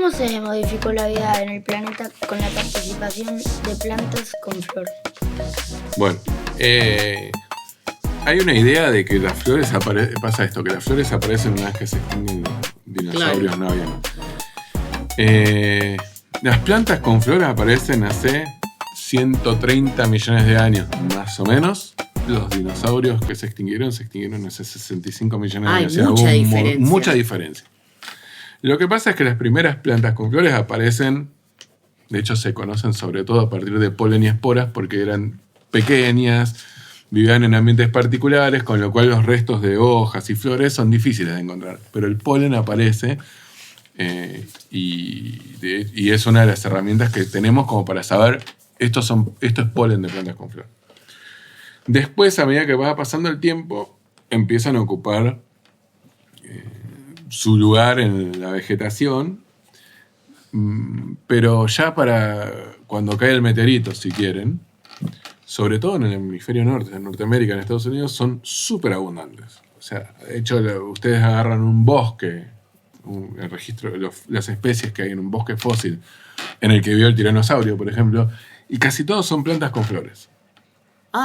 ¿Cómo se modificó la vida en el planeta con la participación de plantas con flor? Bueno, hay una idea de que las flores pasa esto, que las flores aparecen una vez que se extinguen los dinosaurios, Claro. no había. Las plantas con flores aparecen hace 130 millones de años, más o menos. Los dinosaurios que se extinguieron hace 65 millones de Hay años. O sea, mucha hubo diferencia. mucha diferencia. Lo que pasa es que las primeras plantas con flores aparecen, de hecho se conocen sobre todo a partir de polen y esporas, porque eran pequeñas, vivían en ambientes particulares, con lo cual los restos de hojas y flores son difíciles de encontrar. Pero el polen aparece y es una de las herramientas que tenemos como para saber esto es polen de plantas con flor. Después, a medida que va pasando el tiempo, empiezan a ocupar su lugar en la vegetación, pero ya para cuando cae el meteorito, si quieren, sobre todo en el hemisferio norte, en Norteamérica, en Estados Unidos, son súper abundantes. O sea, de hecho, ustedes agarran un bosque, el registro de las especies que hay en un bosque fósil en el que vivió el tiranosaurio, por ejemplo, y casi todos son plantas con flores.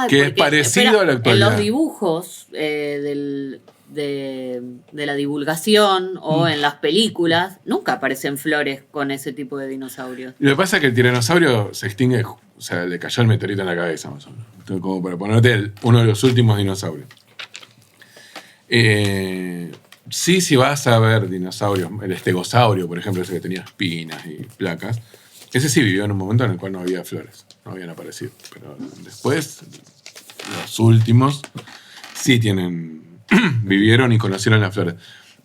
Que es parecido a la actualidad. En los dibujos de la divulgación o en las películas nunca aparecen flores con ese tipo de dinosaurios. Lo que pasa es que el tiranosaurio se extingue, o sea, le cayó el meteorito en la cabeza, más o menos. Entonces, como para ponerte uno de los últimos dinosaurios. Sí, si vas a ver dinosaurios, el estegosaurio, por ejemplo, ese que tenía espinas y placas, ese sí vivió en un momento en el cual no había flores, no habían aparecido. Pero después, los últimos sí vivieron y conocieron las flores.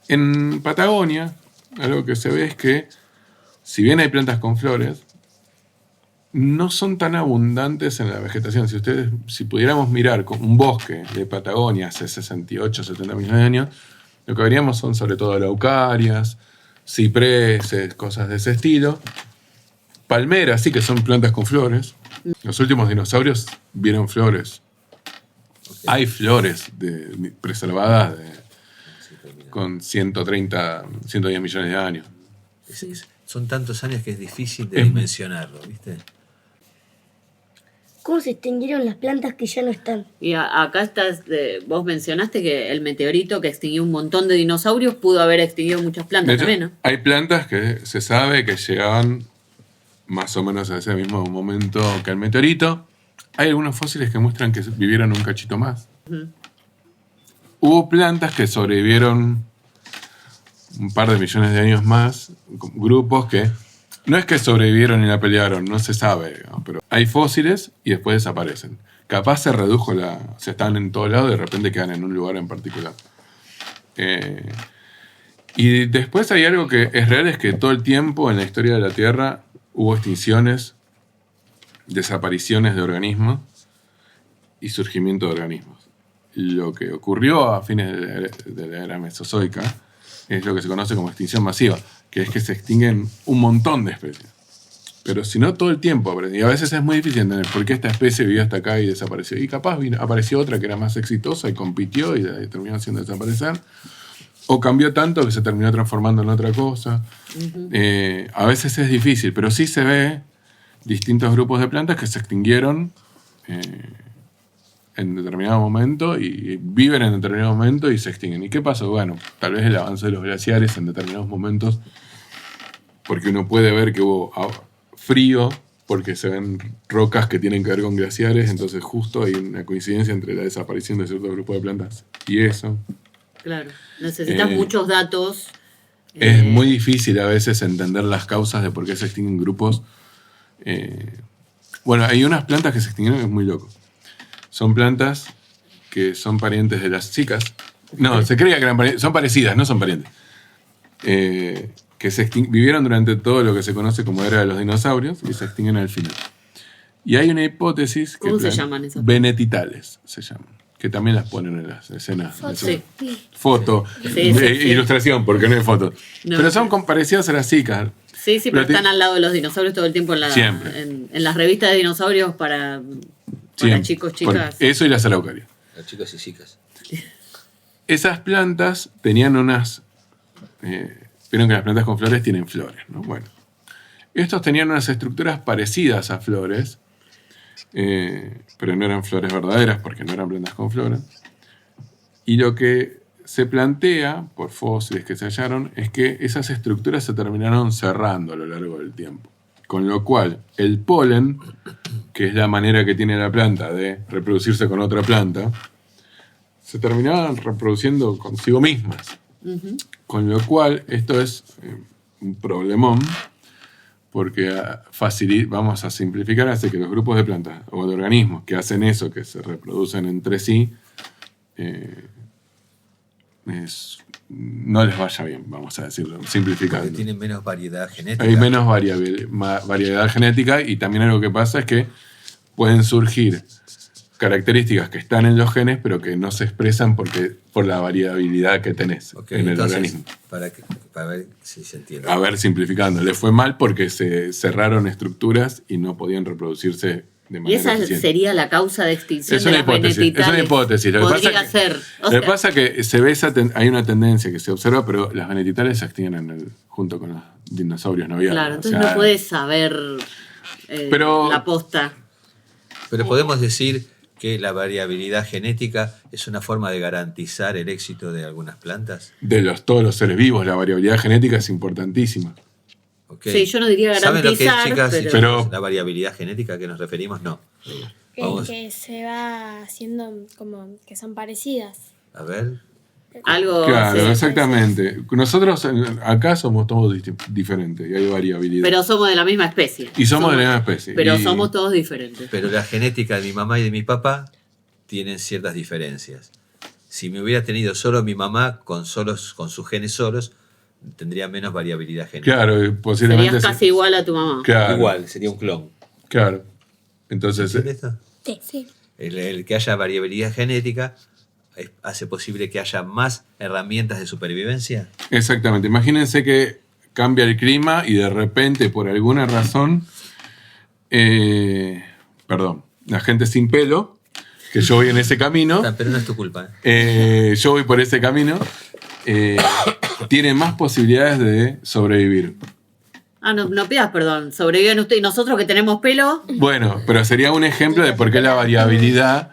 En Patagonia, algo que se ve es que, si bien hay plantas con flores, no son tan abundantes en la vegetación. Si pudiéramos mirar con un bosque de Patagonia hace 68, 70 millones de años, lo que veríamos son sobre todo araucarias, cipreses, cosas de ese estilo. Palmeras, sí, que son plantas con flores. Los últimos dinosaurios vieron flores. Okay. Hay flores preservadas con 130, 110 millones de años. Son tantos años que es difícil de dimensionarlo, ¿viste? ¿Cómo se extinguieron las plantas que ya no están? Y acá estás, vos mencionaste que el meteorito que extinguió un montón de dinosaurios pudo haber extinguido muchas plantas también, ¿no? Hay plantas que se sabe que llegaban más o menos a ese mismo momento que el meteorito. Hay algunos fósiles que muestran que vivieron un cachito más. Uh-huh. Hubo plantas que sobrevivieron un par de millones de años más, grupos que no es que sobrevivieron y la pelearon, no se sabe, digamos, pero hay fósiles y después desaparecen. Capaz se redujo o sea, están en todos lados y de repente quedan en un lugar en particular. Y después hay algo que es real, es que todo el tiempo en la historia de la Tierra hubo extinciones, desapariciones de organismos y surgimiento de organismos. Lo que ocurrió a fines de la era mesozoica es lo que se conoce como extinción masiva, que es que se extinguen un montón de especies. Pero si no, todo el tiempo. Y a veces es muy difícil entender por qué esta especie vivió hasta acá y desapareció. Y capaz apareció otra que era más exitosa y compitió y terminó haciendo desaparecer. O cambió tanto que se terminó transformando en otra cosa. Uh-huh. A veces es difícil, pero sí se ve distintos grupos de plantas que se extinguieron en determinado momento y viven en determinado momento y se extinguen. ¿Y qué pasó? Bueno, tal vez el avance de los glaciares en determinados momentos, porque uno puede ver que hubo frío, porque se ven rocas que tienen que ver con glaciares, entonces justo hay una coincidencia entre la desaparición de ciertos grupos de plantas y eso. Claro, necesitas muchos datos. Es muy difícil a veces entender las causas de por qué se extinguen grupos. Bueno, hay unas plantas que se extinguieron que es muy loco. Son plantas que son parientes de las chicas. No, se creía que eran parientes. Son parecidas, no son parientes. Que vivieron durante todo lo que se conoce como era de los dinosaurios y se extinguen al final. Y hay una hipótesis que... ¿Cómo se llaman esas? Venetitales se llaman. Que también las ponen en las escenas. Sí. Foto, ilustración, porque no hay foto. No, pero son parecidas a las chicas. Sí, pero están al lado de los dinosaurios todo el tiempo en las revistas de dinosaurios para chicos, chicas. Eso y las araucarias. Los chicos y chicas. Esas plantas tenían unas vieron que las plantas con flores tienen flores, ¿no? Bueno, estos tenían unas estructuras parecidas a flores, pero no eran flores verdaderas porque no eran plantas con flores. Y lo que se plantea, por fósiles que se hallaron, es que esas estructuras se terminaron cerrando a lo largo del tiempo. Con lo cual, el polen, que es la manera que tiene la planta de reproducirse con otra planta, se terminaban reproduciendo consigo mismas. Ujú. Con lo cual, esto es un problemón, porque vamos a simplificar, hace que los grupos de plantas o de organismos que hacen eso, que se reproducen entre sí, no les vaya bien, vamos a decirlo, simplificando. Porque tienen menos variedad genética. Hay menos variedad genética, y también algo que pasa es que pueden surgir características que están en los genes pero que no se expresan por la variabilidad que tenés Ok, en el entonces, organismo. para ver si se entiende. A ver, simplificando, le fue mal porque se cerraron estructuras y no podían reproducirse de Y manera esa eficiente. sería la causa de extinción Es de una las hipótesis. venetitales. Es una hipótesis. Lo que Podría pasa ser. Lo que pasa es que se ve hay una tendencia que se observa, pero las venetitales se extinguen junto con los dinosaurios noviales. Claro, O entonces sea, no puedes saber pero- la posta. Pero podemos decir que la variabilidad genética es una forma de garantizar el éxito de algunas plantas. de todos los seres vivos, la variabilidad genética es importantísima. ¿Ok? Sí, yo no diría ¿Saben lo que es, garantizar, chicas y pero- chicos, la variabilidad genética a que nos referimos? No. Vamos Que se va haciendo como que son parecidas. a ver. Algo. Claro, sí. exactamente. Nosotros acá somos todos diferentes y hay variabilidad. Pero somos de la misma especie. Y somos de la misma especie. Pero Y- somos todos diferentes. Pero la genética de mi mamá y de mi papá tienen ciertas diferencias. Si me hubiera tenido solo mi mamá con sus genes solos, tendría menos variabilidad genética. Claro, posiblemente. Serías casi igual a tu mamá. Claro, Igual, sería un clon. Claro. Entonces, ¿Entiende esto? Sí. El que haya variabilidad genética hace posible que haya más herramientas de supervivencia. exactamente. Imagínense que cambia el clima y de repente, por alguna razón, la gente sin pelo, que yo voy en ese camino, Pero no es tu culpa. yo voy por ese camino, tiene más posibilidades de sobrevivir. Ah, no pidas perdón. Sobreviven ustedes y nosotros que tenemos pelo. Bueno, pero sería un ejemplo de por qué la variabilidad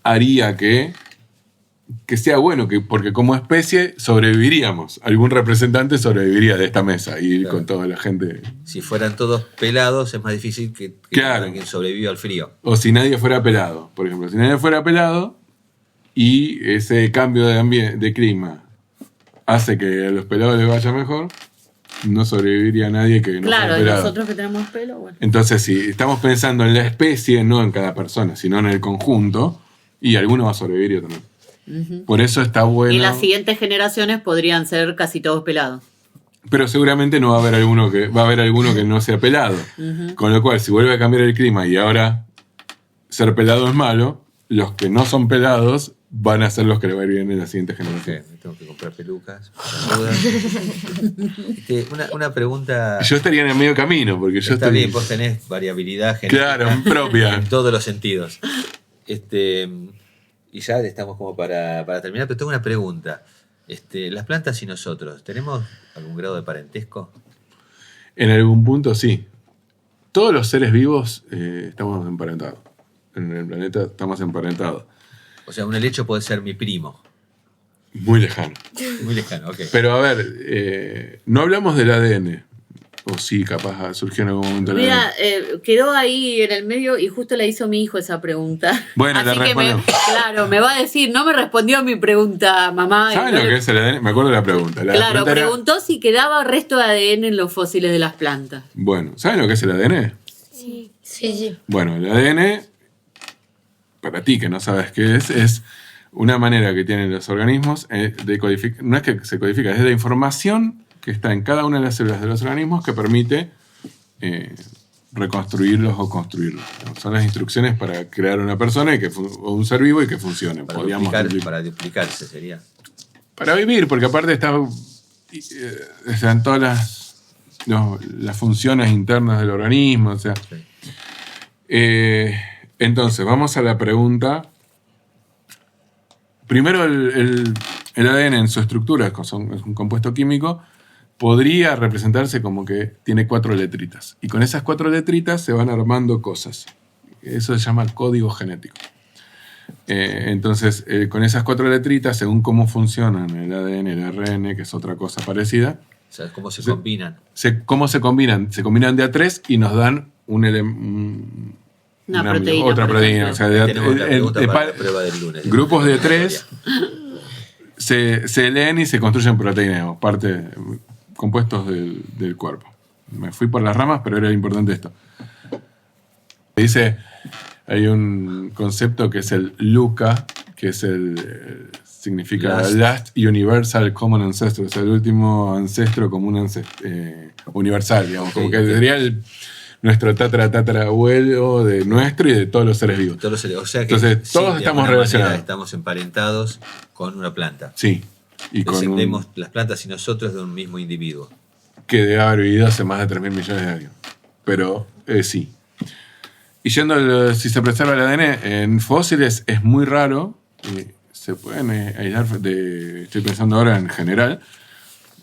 haría que sea bueno, porque como especie sobreviviríamos. Algún representante sobreviviría de esta mesa y Claro. con toda la gente. Si fueran todos pelados, es más difícil que Claro. alguien sobreviva al frío. O si nadie fuera pelado, por ejemplo. Si nadie fuera pelado y ese cambio de clima hace que a los pelados les vaya mejor, no sobreviviría nadie que no Claro, fuera y pelado. nosotros que tenemos pelo, bueno. Entonces, si estamos pensando en la especie, no en cada persona, sino en el conjunto, y alguno va a sobrevivir y otro no. Ujú. Por eso está bueno. Y las siguientes generaciones podrían ser casi todos pelados. Pero seguramente no va a haber alguno que no sea pelado. Con lo cual, si vuelve a cambiar el clima y ahora ser pelado es malo, los que no son pelados van a ser los que le va a ir bien en la siguiente generación. Me tengo que comprar pelucas. por las dudas. Una pregunta. Yo estaría en el medio camino, porque yo Está estoy. bien, vos tenés variabilidad genética. Claro, propia. En todos los sentidos. Y ya estamos como para terminar, pero tengo una pregunta. Las plantas y nosotros, ¿tenemos algún grado de parentesco? En algún punto sí. Todos los seres vivos estamos emparentados. En el planeta estamos emparentados. O sea, un helecho puede ser mi primo. Muy lejano. Muy lejano, ok. Pero a ver, no hablamos del ADN. O sí, capaz surgió en algún momento el Mira, ADN. quedó ahí en el medio y justo le hizo mi hijo esa pregunta. Bueno, le Así que respondo. claro, me va a decir, no me respondió a mi pregunta, mamá. y ¿Saben no lo le- que es el ADN? Me acuerdo de la pregunta. La Claro, pregunta era- preguntó si quedaba resto de ADN en los fósiles de las plantas. Bueno, ¿saben lo que es el ADN? Sí. Sí. Bueno, el ADN, para ti que no sabes qué es una manera que tienen los organismos de codificar. No es que se codifica, es la información que está en cada una de las células de los organismos que permite reconstruirlos o construirlos. Son las instrucciones para crear una persona o un ser vivo y que funcione. Para duplicarse sería. Para vivir, porque aparte están todas las funciones internas del organismo. O sea. Sí. Entonces, vamos a la pregunta. Primero, el ADN en su estructura es un compuesto químico, podría representarse como que tiene 4 letritas. Y con esas 4 letritas se van armando cosas. Eso se llama código genético. Entonces, con esas 4 letritas, según cómo funcionan el ADN, el ARN, que es otra cosa parecida. O sea, cómo se combinan. ¿Cómo se combinan? Se combinan de a 3 y nos dan Una proteína. Otra proteína. O sea, Tenemos otra pregunta para la prueba del lunes. Grupos de 3 se leen y se construyen proteínas, digamos, compuestos del cuerpo. Me fui por las ramas, pero era importante esto. Dice, hay un concepto que es el LUCA, que es significa Last Universal Common Ancestor, o sea, el último ancestro común universal, digamos, como que sería nuestro tatarabuelo de nuestro y de todos los seres vivos. O sea que entonces, todos estamos relacionados. Estamos emparentados con una planta. Sí. Y descendemos las plantas y nosotros de un mismo individuo. Que debe haber vivido hace más de 3.000 millones de años. Pero sí. Y yendo si se preserva el ADN en fósiles es muy raro. Se pueden aislar estoy pensando ahora en general,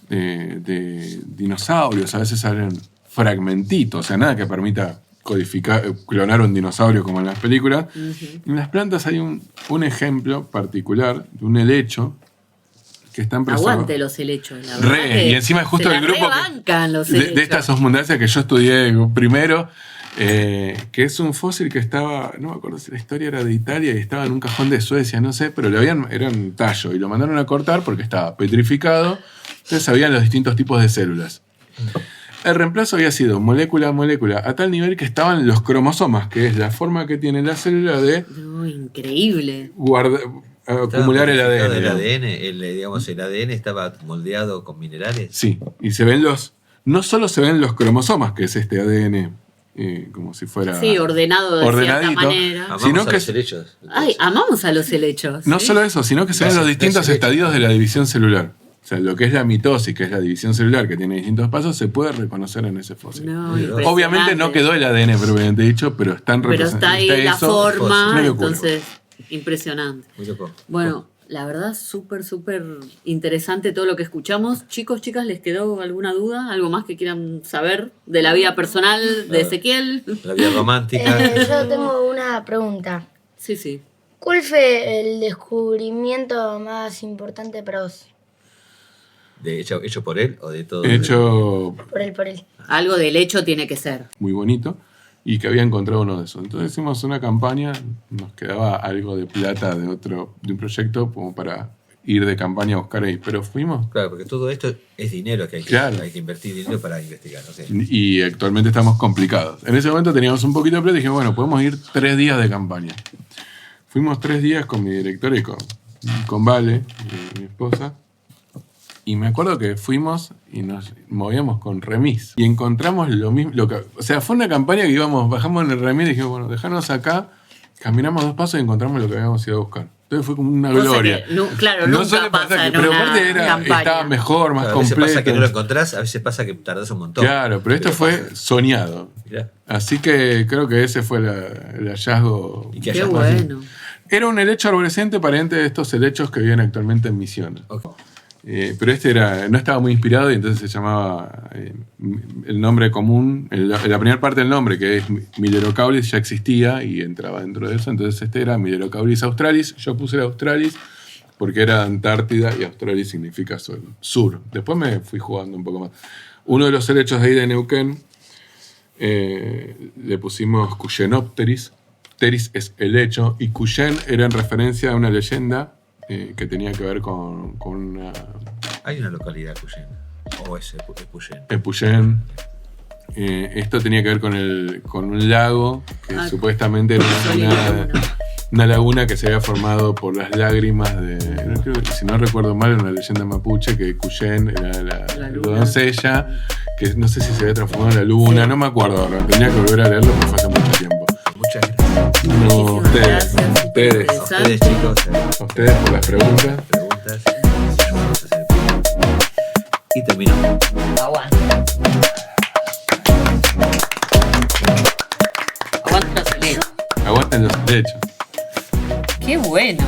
de dinosaurios. A veces salen fragmentitos, o sea, nada que permita clonar un dinosaurio como en las películas. En las plantas hay un ejemplo particular de un helecho que están preservados. Aguante los helechos, la verdad. Y encima es justo el grupo de estas osmundáceas que yo estudié primero, que es un fósil que estaba, no me acuerdo si la historia era de Italia y estaba en un cajón de Suecia, no sé, pero era un tallo y lo mandaron a cortar porque estaba petrificado, entonces habían los distintos tipos de células. El reemplazo había sido molécula a molécula, a tal nivel que estaban los cromosomas, que es la forma que tiene la célula de... increíble. Acumular el ADN. El ADN, el ADN estaba moldeado con minerales. Sí, y se ven no solo se ven los cromosomas, que es este ADN como si fuera... Sí, ordenado de cierta manera. Amamos sino a que los helechos. Ay, amamos a los helechos. No solo eso, sino que se ven los distintos estadios de la división celular. O sea, lo que es la mitosis, que es la división celular, que tiene distintos pasos, se puede reconocer en ese fósil. Obviamente no quedó el ADN propiamente dicho, pero están representados. Pero está ahí la forma, Muy entonces, impresionante. Muy loco. Bueno, la verdad, súper, súper interesante todo lo que escuchamos. Chicos, chicas, ¿les quedó alguna duda? ¿Algo más que quieran saber de la vida personal de Ezequiel? La vida romántica. Yo tengo una pregunta. Sí. ¿Cuál fue el descubrimiento más importante para vos? ¿Hecho por él o de todo? Hecho Por él. Algo del hecho tiene que ser. muy bonito y que había encontrado uno de esos. Entonces hicimos una campaña, nos quedaba algo de plata de un proyecto como para ir de campaña a buscar ahí, pero fuimos. Claro, porque todo esto es dinero que hay que invertir dinero para investigar. ¿No sé? Y actualmente estamos complicados. En ese momento teníamos un poquito de plata y dijimos, bueno, podemos ir 3 días de campaña. Fuimos 3 días con mi directora y con Vale, mi esposa. Y me acuerdo que fuimos y nos movíamos con remis. Y encontramos lo mismo. O sea, fue una campaña que bajamos en el remis y dijimos, bueno, dejanos acá, caminamos 2 pasos y encontramos lo que habíamos ido a buscar. Entonces fue como una gloria. Claro, no nunca suele pasa pasar, en pero una aparte campaña. estaba mejor, más Claro, a veces completo. pasa que no lo encontrás, a veces pasa que tardás un montón. Claro, pero esto fue pasa. soñado. Mirá. Así que creo que ese fue el hallazgo. ¿Y qué Qué hallazgo? bueno. Era un helecho arborescente pariente de estos helechos que viven actualmente en Misiones. Ok. Pero no estaba muy inspirado y entonces se llamaba el nombre común, la primera parte del nombre, que es Milerocaulis, ya existía y entraba dentro de eso. Entonces este era Milerocaulis australis. Yo puse el australis porque era Antártida y australis significa sur. Después me fui jugando un poco más. Uno de los helechos de ahí de Neuquén le pusimos Cuyenopteris. Pteris es helecho y Cuyen era en referencia a una leyenda que tenía que ver con una... Hay una localidad Cuyen. O es Cuyen. Epuyén. Esto tenía que ver con un lago que supuestamente era una laguna que se había formado por las lágrimas si no recuerdo mal, era una leyenda mapuche que Cuyen era la doncella, que no sé si se había transformado en la luna, no me acuerdo ahora, tenía que volver a leerlo porque fue hace mucho tiempo. Muchas gracias. No, ustedes, Ustedes, chicos. a ustedes por las preguntas. Preguntas. Vamos a hacer y terminamos. Aguanta los helechos. Aguanten los helechos. Qué bueno.